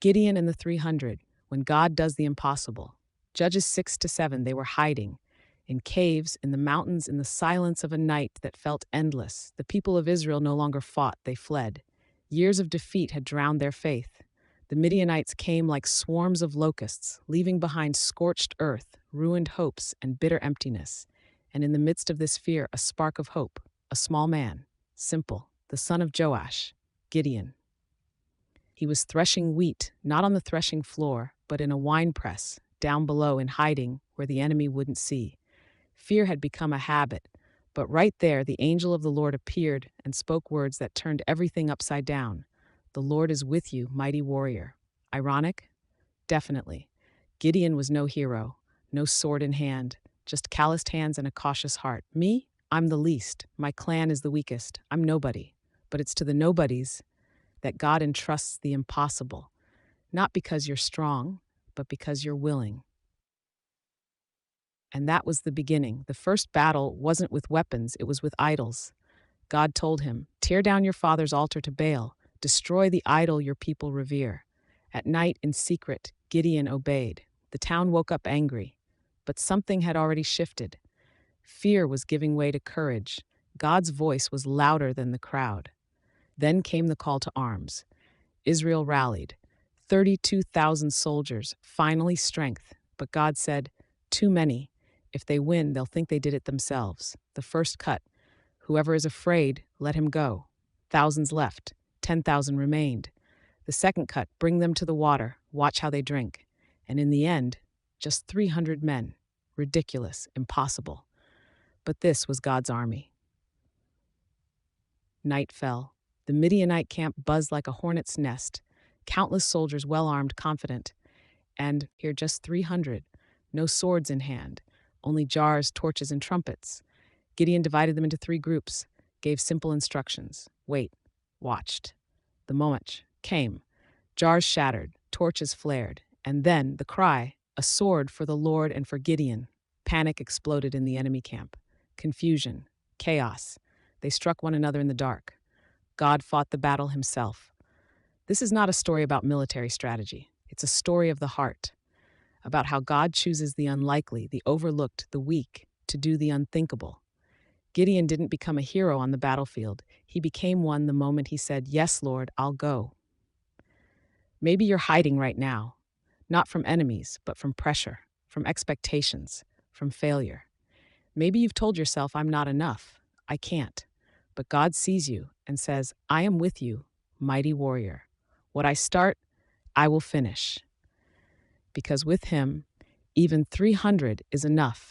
Gideon and the 300, when God does the impossible. Judges 6 to 7, they were hiding in caves, in the mountains, in the silence of a night that felt endless. The people of Israel no longer fought, they fled. Years of defeat had drowned their faith. The Midianites came like swarms of locusts, leaving behind scorched earth, ruined hopes, and bitter emptiness. And in the midst of this fear, a spark of hope, a small man, simple, the son of Joash, Gideon. He was threshing wheat, not on the threshing floor, but in a wine press, down below in hiding where the enemy wouldn't see. Fear had become a habit, but right there the angel of the Lord appeared and spoke words that turned everything upside down. The Lord is with you, mighty warrior. Ironic? Definitely. Gideon was no hero, no sword in hand, just calloused hands and a cautious heart. Me? I'm the least. My clan is the weakest. I'm nobody. But it's to the nobodies that God entrusts the impossible, not because you're strong, but because you're willing. And that was the beginning. The first battle wasn't with weapons, it was with idols. God told him, "Tear down your father's altar to Baal, destroy the idol your people revere." At night, in secret, Gideon obeyed. The town woke up angry, but something had already shifted. Fear was giving way to courage. God's voice was louder than the crowd. Then came the call to arms. Israel rallied. 32,000 soldiers, finally strength. But God said, "Too many. If they win, they'll think they did it themselves." The first cut. Whoever is afraid, let him go. Thousands left. 10,000 remained. The second cut. Bring them to the water. Watch how they drink. And in the end, just 300 men. Ridiculous. Impossible. But this was God's army. Night fell. The Midianite camp buzzed like a hornet's nest. Countless soldiers, well-armed, confident. And here just 300. No swords in hand. Only jars, torches, and trumpets. Gideon divided them into 3 groups, gave simple instructions. Wait. Watched. The moment came. Jars shattered, torches flared, and then the cry, "A sword for the Lord and for Gideon." Panic exploded in the enemy camp. Confusion. Chaos. They struck one another in the dark. God fought the battle himself. This is not a story about military strategy. It's a story of the heart, about how God chooses the unlikely, the overlooked, the weak, to do the unthinkable. Gideon didn't become a hero on the battlefield. He became one the moment he said, "Yes, Lord, I'll go." Maybe you're hiding right now, not from enemies, but from pressure, from expectations, from failure. Maybe you've told yourself, "I'm not enough. I can't." But God sees you and says, "I am with you, mighty warrior. What I start, I will finish." Because with him, even 300 is enough.